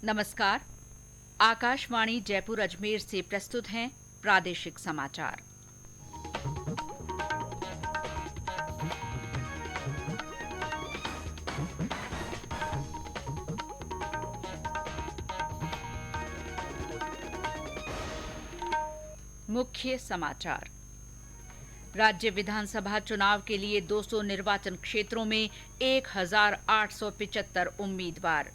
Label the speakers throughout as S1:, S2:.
S1: नमस्कार। आकाशवाणी जयपुर अजमेर से प्रस्तुत हैं प्रादेशिक समाचार। मुख्य समाचार। राज्य विधानसभा चुनाव के लिए 200 निर्वाचन क्षेत्रों में 1875 उम्मीदवार।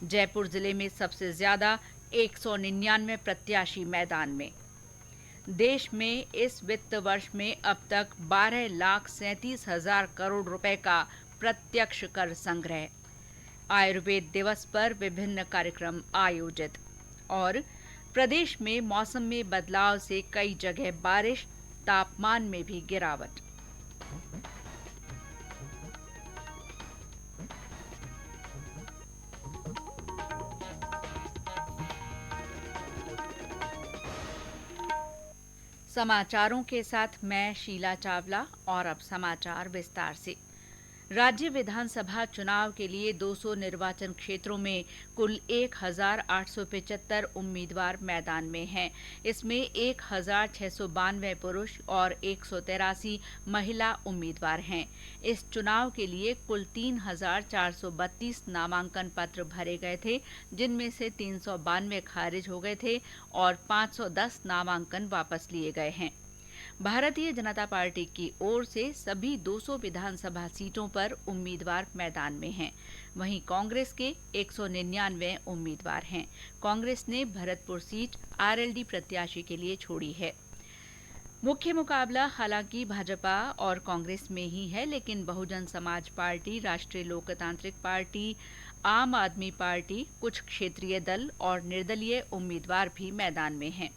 S1: जयपुर जिले में सबसे ज्यादा 199 प्रत्याशी मैदान में। देश में इस वित्त वर्ष में अब तक 12,37,000 करोड़ रुपए का प्रत्यक्ष कर संग्रह। आयुर्वेद दिवस पर विभिन्न कार्यक्रम आयोजित। और प्रदेश में मौसम में बदलाव से कई जगह बारिश, तापमान में भी गिरावट। समाचारों के साथ मैं शीला चावला। और अब समाचार विस्तार से। राज्य विधानसभा चुनाव के लिए 200 निर्वाचन क्षेत्रों में कुल 1875 उम्मीदवार मैदान में हैं। इसमें 1692 पुरुष और 183 महिला उम्मीदवार हैं। इस चुनाव के लिए कुल 3432 नामांकन पत्र भरे गए थे, जिनमें से 392 खारिज हो गए थे और 510 नामांकन वापस लिए गए हैं। भारतीय जनता पार्टी की ओर से सभी 200 विधानसभा सीटों पर उम्मीदवार मैदान में हैं। वहीं कांग्रेस के 199 उम्मीदवार हैं। कांग्रेस ने भरतपुर सीट आरएलडी प्रत्याशी के लिए छोड़ी है। मुख्य मुकाबला हालांकि भाजपा और कांग्रेस में ही है, लेकिन बहुजन समाज पार्टी, राष्ट्रीय लोकतांत्रिक पार्टी, आम आदमी पार्टी, कुछ क्षेत्रीय दल और निर्दलीय उम्मीदवार भी मैदान में हैं।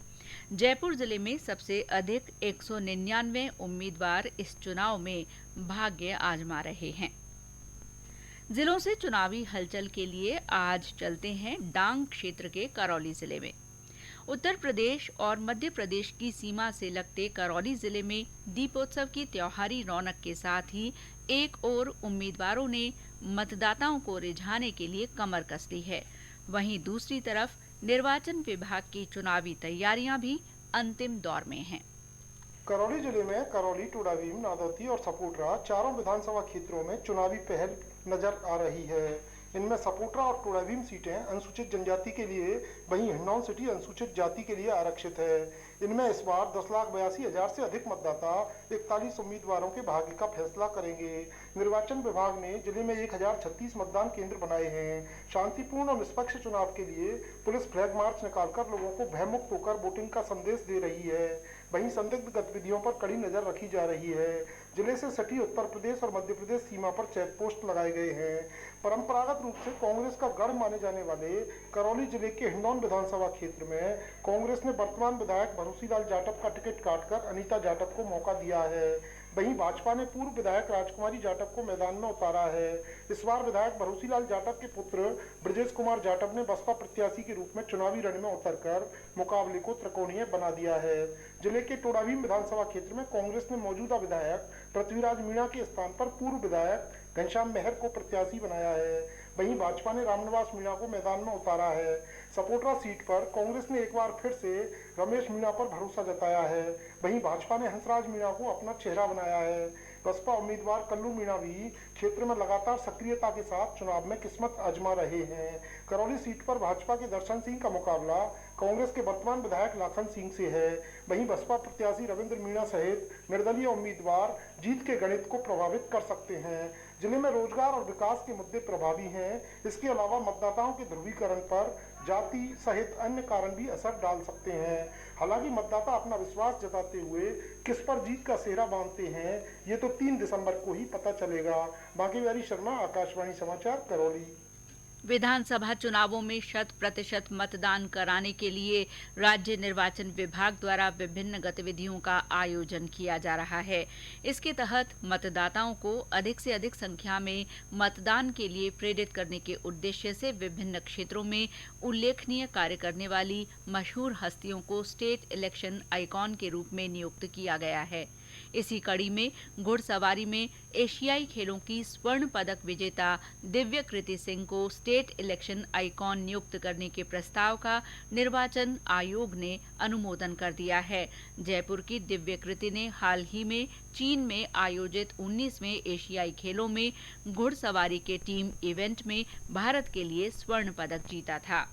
S1: जयपुर जिले में सबसे अधिक 199 उम्मीदवार इस चुनाव में भाग्य आजमा रहे हैं। जिलों से चुनावी हलचल के लिए आज चलते हैं डांग क्षेत्र के करौली जिले में। उत्तर प्रदेश और मध्य प्रदेश की सीमा से लगते करौली जिले में दीपोत्सव की त्योहारी रौनक के साथ ही एक ओर उम्मीदवारों ने मतदाताओं को रिझाने के लिए कमर कस ली है, वहीं दूसरी तरफ निर्वाचन विभाग की चुनावी तैयारियां भी अंतिम दौर में हैं।
S2: करौली जिले में करौली, टोडाभीम, नादौती और सपोटरा चारों विधानसभा क्षेत्रों में चुनावी पहल नजर आ रही है। इनमें सपोटरा और टोडाभीम सीटें अनुसूचित जनजाति के लिए, वहीं हिंडौन सिटी अनुसूचित जाति के लिए आरक्षित है। इनमें इस बार 10,82,000 से अधिक मतदाता 41 उम्मीदवारों के भाग्य का फैसला करेंगे। निर्वाचन विभाग ने जिले में 1036 मतदान केंद्र बनाए हैं। शांतिपूर्ण और निष्पक्ष चुनाव के लिए पुलिस फ्लैग मार्च निकालकर लोगों को भयमुक्त होकर वोटिंग का संदेश दे रही है। वहीं संदिग्ध गतिविधियों पर कड़ी नजर रखी जा रही है। जिले से सटी उत्तर प्रदेश और मध्य प्रदेश सीमा पर चेक पोस्ट लगाए गए हैं। परंपरागत रूप से कांग्रेस का गढ़ माने जाने वाले करौली जिले के हिंडौन विधानसभा क्षेत्र में कांग्रेस ने वर्तमान विधायक भरोसीलाल जाटव का टिकट काटकर अनीता जाटव को मौका दिया है। वहीं भाजपा ने पूर्व विधायक राजकुमारी जाटव को मैदान में उतारा है। इस बार विधायक भरोसीलाल जाटव के पुत्र ब्रजेश कुमार जाटव ने बसपा प्रत्याशी के रूप में चुनावी रण में उतरकर मुकाबले को त्रिकोणीय बना दिया है। जिले के टोडाभीम विधानसभा क्षेत्र में कांग्रेस ने मौजूदा विधायक पृथ्वीराज मीणा के स्थान पर पूर्व विधायक घनश्याम मेहर को प्रत्याशी बनाया है। वहीं भाजपा ने रामनिवास मीणा को मैदान में उतारा है। सपोटरा सीट पर कांग्रेस ने एक बार फिर से रमेश मीणा पर भरोसा जताया है। वहीं भाजपा ने हंसराज मीणा को अपना चेहरा बनाया है। बसपा उम्मीदवार कल्लू मीणा भी क्षेत्र में लगातार सक्रियता के साथ चुनाव में किस्मत आजमा रहे हैं। करौली सीट पर भाजपा के दर्शन सिंह का मुकाबला कांग्रेस के वर्तमान विधायक लाखन सिंह से है। वहीं बसपा प्रत्याशी रविंद्र मीणा सहित निर्दलीय उम्मीदवार जीत के गणित को प्रभावित कर सकते हैं। जिले में रोजगार और विकास के मुद्दे प्रभावी हैं। इसके अलावा मतदाताओं के ध्रुवीकरण पर जाति सहित अन्य कारण भी असर डाल सकते हैं। हालांकि मतदाता अपना विश्वास जताते हुए किस पर जीत का सेहरा बांधते हैं, ये तो 3 दिसंबर को ही पता चलेगा। बाकी बिहारी शर्मा, आकाशवाणी समाचार, करौली।
S1: विधानसभा चुनावों में 100% मतदान कराने के लिए राज्य निर्वाचन विभाग द्वारा विभिन्न गतिविधियों का आयोजन किया जा रहा है। इसके तहत मतदाताओं को अधिक से अधिक संख्या में मतदान के लिए प्रेरित करने के उद्देश्य से विभिन्न क्षेत्रों में उल्लेखनीय कार्य करने वाली मशहूर हस्तियों को स्टेट इलेक्शन आइकॉन के रूप में नियुक्त किया गया है। इसी कड़ी में घुड़सवारी में एशियाई खेलों की स्वर्ण पदक विजेता दिव्य कृति सिंह को स्टेट इलेक्शन आइकॉन नियुक्त करने के प्रस्ताव का निर्वाचन आयोग ने अनुमोदन कर दिया है। जयपुर की दिव्य कृति ने हाल ही में चीन में आयोजित 19वें एशियाई खेलों में घुड़सवारी के टीम इवेंट में भारत के लिए स्वर्ण पदक जीता था।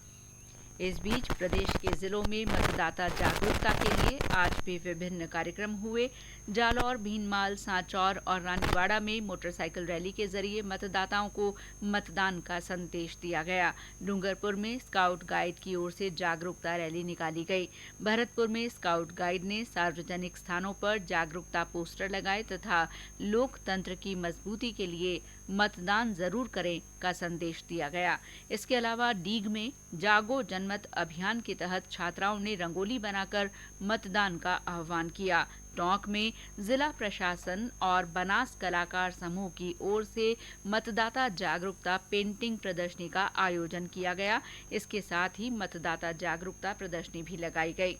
S1: इस बीच प्रदेश के जिलों में मतदाता जागरूकता के लिए आज भी विभिन्न कार्यक्रम हुए। जालौर, भीनमाल, सांचौर और रानीवाड़ा में मोटरसाइकिल रैली के जरिए मतदाताओं को मतदान का संदेश दिया गया। डूंगरपुर में स्काउट गाइड की ओर से जागरूकता रैली निकाली गई। भरतपुर में स्काउट गाइड ने सार्वजनिक स्थानों पर जागरूकता पोस्टर लगाए तथा लोकतंत्र की मजबूती के लिए मतदान जरूर करें का संदेश दिया गया। इसके अलावा डीग में जागो जनमत अभियान के तहत छात्राओं ने रंगोली बनाकर मतदान का आह्वान किया। टोंक में जिला प्रशासन और बनास कलाकार समूह की ओर से मतदाता जागरूकता पेंटिंग प्रदर्शनी का आयोजन किया गया। इसके साथ ही मतदाता जागरूकता प्रदर्शनी भी लगाई गई।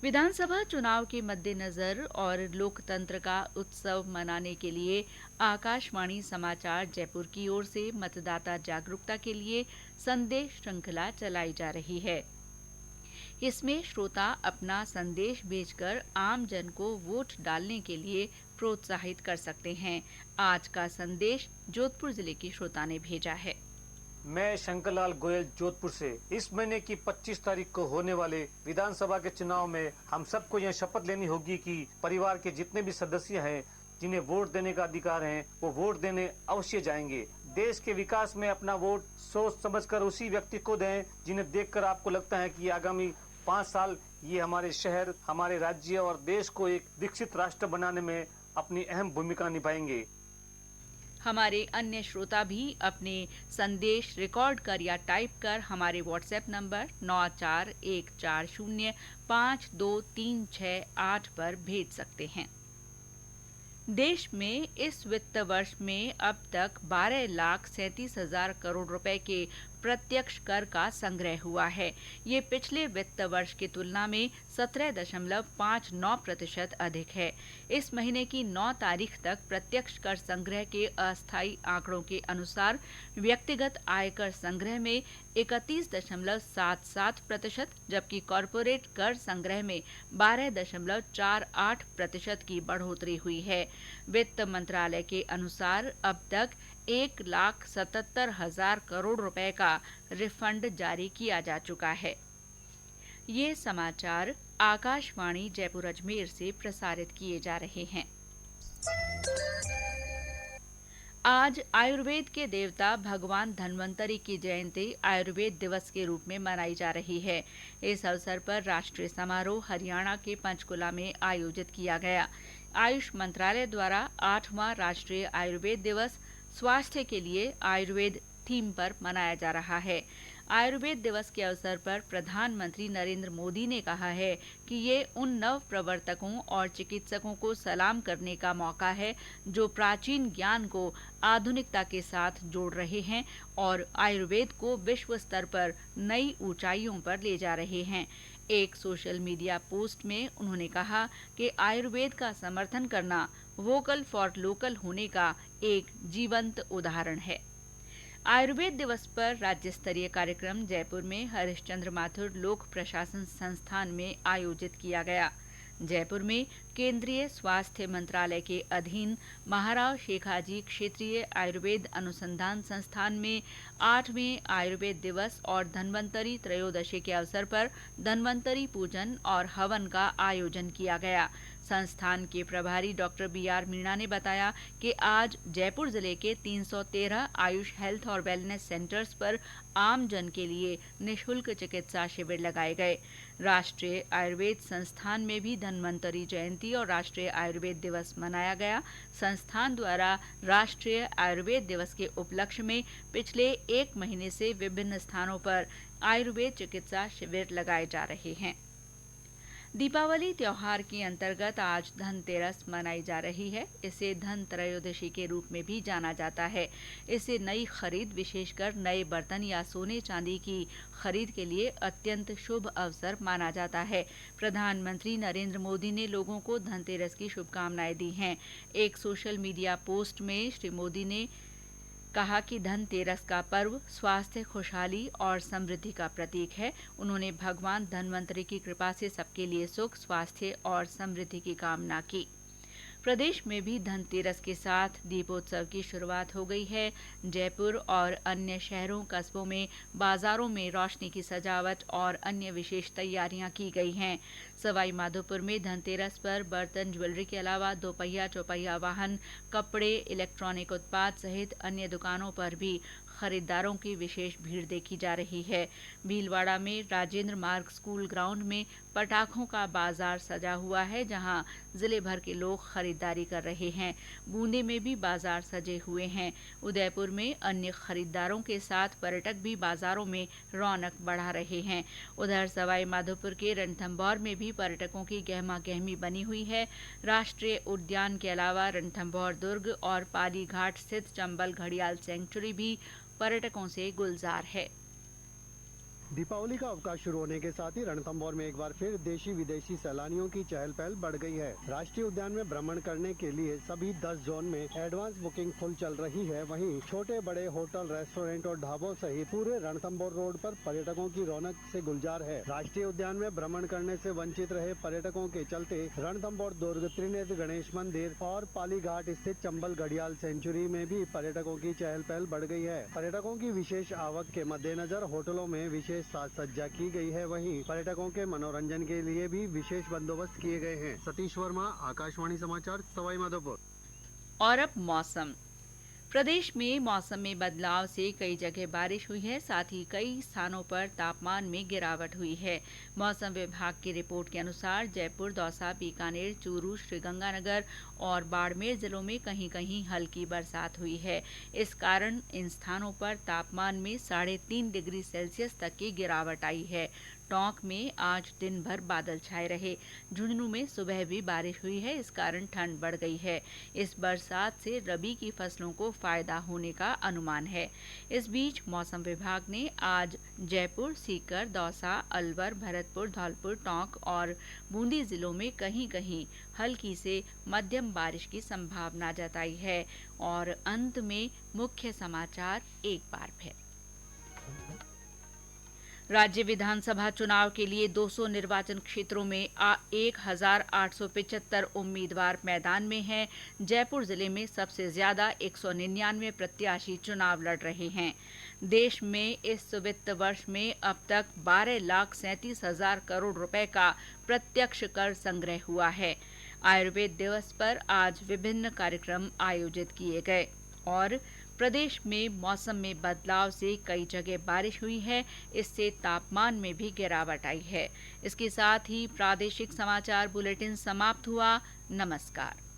S1: विधानसभा चुनाव के मद्देनजर और लोकतंत्र का उत्सव मनाने के लिए आकाशवाणी समाचार जयपुर की ओर से मतदाता जागरूकता के लिए संदेश श्रृंखला चलाई जा रही है। इसमें श्रोता अपना संदेश भेजकर आम जन को वोट डालने के लिए प्रोत्साहित कर सकते हैं। आज का संदेश जोधपुर जिले की श्रोता ने भेजा है।
S3: मैं शंकरलाल गोयल जोधपुर से। इस महीने की 25 तारीख को होने वाले विधानसभा के चुनाव में हम सबको यह शपथ लेनी होगी कि परिवार के जितने भी सदस्य हैं जिन्हें वोट देने का अधिकार है वो वोट देने अवश्य जाएंगे। देश के विकास में अपना वोट सोच समझकर उसी व्यक्ति को दें जिन्हें देखकर आपको लगता है कि आगामी 5 साल ये हमारे शहर, हमारे राज्य और देश को एक विकसित राष्ट्र बनाने में अपनी अहम भूमिका निभाएंगे।
S1: हमारे अन्य श्रोता भी अपने संदेश रिकॉर्ड कर या टाइप कर हमारे व्हाट्सएप नंबर 9414052368 पर भेज सकते हैं। देश में इस वित्त वर्ष में अब तक 12,37,000 करोड़ रुपए के प्रत्यक्ष कर का संग्रह हुआ है। ये पिछले वित्त वर्ष की तुलना में 17.59% अधिक है। इस महीने की 9 तारीख तक प्रत्यक्ष कर संग्रह के अस्थायी आंकड़ों के अनुसार व्यक्तिगत आयकर संग्रह में 31.77%, जबकि कॉरपोरेट कर संग्रह में 12.48% की बढ़ोतरी हुई है। वित्त मंत्रालय के अनुसार अब तक 1,77,000 करोड़ रुपए का रिफंड जारी किया जा चुका है। ये समाचार आकाशवाणी जयपुर अजमेर से प्रसारित किए जा रहे हैं। आज आयुर्वेद के देवता भगवान धन्वंतरी की जयंती आयुर्वेद दिवस के रूप में मनाई जा रही है। इस अवसर पर राष्ट्रीय समारोह हरियाणा के पंचकुला में आयोजित किया गया। आयुष मंत्रालय द्वारा 8वां राष्ट्रीय आयुर्वेद दिवस स्वास्थ्य के लिए आयुर्वेद थीम पर मनाया जा रहा है। आयुर्वेद दिवस के अवसर पर प्रधानमंत्री नरेंद्र मोदी ने कहा है कि ये उन नव प्रवर्तकों और चिकित्सकों को सलाम करने का मौका है जो प्राचीन ज्ञान को आधुनिकता के साथ जोड़ रहे हैं और आयुर्वेद को विश्व स्तर पर नई ऊंचाइयों पर ले जा रहे हैं। एक सोशल मीडिया पोस्ट में उन्होंने कहा कि आयुर्वेद का समर्थन करना वोकल फॉर लोकल होने का एक जीवंत उदाहरण है। आयुर्वेद दिवस पर राज्य स्तरीय कार्यक्रम जयपुर में हरिश्चंद्र माथुर लोक प्रशासन संस्थान में आयोजित किया गया। जयपुर में केंद्रीय स्वास्थ्य मंत्रालय के अधीन महाराव शेखाजी क्षेत्रीय आयुर्वेद अनुसंधान संस्थान में 8वें आयुर्वेद दिवस और धन्वंतरी त्रयोदशी के अवसर पर धन्वंतरी पूजन और हवन का आयोजन किया गया। संस्थान के प्रभारी डॉक्टर BR मीणा ने बताया कि आज जयपुर जिले के 313 आयुष हेल्थ और वेलनेस सेंटर्स पर आम जन के लिए निःशुल्क चिकित्सा शिविर लगाए गए। राष्ट्रीय आयुर्वेद संस्थान में भी धन्वंतरी जयंती और राष्ट्रीय आयुर्वेद दिवस मनाया गया। संस्थान द्वारा राष्ट्रीय आयुर्वेद दिवस के उपलक्ष्य में पिछले 1 महीने से विभिन्न स्थानों पर आयुर्वेद चिकित्सा शिविर लगाए जा रहे हैं। दीपावली त्योहार के अंतर्गत आज धनतेरस मनाई जा रही है। इसे धन त्रयोदशी के रूप में भी जाना जाता है। इसे नई खरीद, विशेषकर नए बर्तन या सोने चांदी की खरीद के लिए अत्यंत शुभ अवसर माना जाता है। प्रधानमंत्री नरेंद्र मोदी ने लोगों को धनतेरस की शुभकामनाएं दी हैं। एक सोशल मीडिया पोस्ट में श्री मोदी ने कहा कि धनतेरस का पर्व स्वास्थ्य, खुशहाली और समृद्धि का प्रतीक है। उन्होंने भगवान धन्वंतरि की कृपा से सबके लिए सुख, स्वास्थ्य और समृद्धि की कामना की। प्रदेश में भी धनतेरस के साथ दीपोत्सव की शुरुआत हो गई है। जयपुर और अन्य शहरों, कस्बों में बाजारों में रोशनी की सजावट और अन्य विशेष तैयारियां की गई हैं। सवाई माधोपुर में धनतेरस पर बर्तन, ज्वेलरी के अलावा दोपहिया, चौपहिया वाहन, कपड़े, इलेक्ट्रॉनिक उत्पाद सहित अन्य दुकानों पर भी खरीदारों की विशेष भीड़ देखी जा रही है। भीलवाड़ा में राजेंद्र मार्ग स्कूल ग्राउंड में पटाखों का बाजार सजा हुआ है, जहां जिले भर के लोग खरीदारी कर रहे हैं। बूंदी में भी बाजार सजे हुए हैं। उदयपुर में अन्य खरीदारों के साथ पर्यटक भी बाजारों में रौनक बढ़ा रहे हैं। उधर सवाई माधोपुर के रणथंभौर में भी पर्यटकों की गहमा गहमी बनी हुई है। राष्ट्रीय उद्यान के अलावा रणथंभौर दुर्ग और पाली घाट स्थित चंबल घड़ियाल सेंचुरी भी पर्यटकों से गुलजार है।
S4: दीपावली का अवकाश शुरू होने के साथ ही रणथंभौर में एक बार फिर देशी विदेशी सैलानियों की चहल पहल बढ़ गई है। राष्ट्रीय उद्यान में भ्रमण करने के लिए सभी 10 जोन में एडवांस बुकिंग फुल चल रही है। वहीं छोटे बड़े होटल, रेस्टोरेंट और ढाबों सहित पूरे रणथंभौर रोड पर पर्यटकों की रौनक से गुलजार है। राष्ट्रीय उद्यान में भ्रमण करने से वंचित रहे पर्यटकों के चलते रणथंभौर दुर्ग, त्रिनेत्र गणेश मंदिर और पाली घाट स्थित चंबल घड़ियाल सेंचुरी में भी पर्यटकों की चहल पहल बढ़ गई है। पर्यटकों की विशेष आवक के मद्देनजर होटलों में विशेष साज सज्जा की गई है। वहीं पर्यटकों के मनोरंजन के लिए भी विशेष बंदोबस्त किए गए हैं। सतीश वर्मा, आकाशवाणी समाचार, सवाई माधोपुर।
S1: और अब मौसम। प्रदेश में मौसम में बदलाव से कई जगह बारिश हुई है, साथ ही कई स्थानों पर तापमान में गिरावट हुई है। मौसम विभाग की रिपोर्ट के अनुसार जयपुर, दौसा, बीकानेर, चूरू, श्रीगंगानगर और बाड़मेर जिलों में कहीं कहीं हल्की बरसात हुई है। इस कारण इन स्थानों पर तापमान में 3.5 डिग्री सेल्सियस तक की गिरावट आई है। टोंक में आज दिन भर बादल छाए रहे। झुंझुनू में सुबह भी बारिश हुई है, इस कारण ठंड बढ़ गई है। इस बरसात से रबी की फसलों को फायदा होने का अनुमान है। इस बीच मौसम विभाग ने आज जयपुर, सीकर, दौसा, अलवर, भरतपुर, धौलपुर, टोंक और बूंदी जिलों में कहीं कहीं हल्की से मध्यम बारिश की संभावना जताई है। और अंत में मुख्य समाचार एक बार फिर। राज्य विधानसभा चुनाव के लिए 200 निर्वाचन क्षेत्रों में 1875 उम्मीदवार मैदान में हैं। जयपुर जिले में सबसे ज्यादा 199 प्रत्याशी चुनाव लड़ रहे हैं। देश में इस वित्त वर्ष में अब तक 12,37,000 करोड़ रुपए का प्रत्यक्ष कर संग्रह हुआ है। आयुर्वेद दिवस पर आज विभिन्न कार्यक्रम आयोजित किए गए। और प्रदेश में मौसम में बदलाव से कई जगह बारिश हुई है, इससे तापमान में भी गिरावट आई है। इसके साथ ही प्रादेशिक समाचार बुलेटिन समाप्त हुआ। नमस्कार।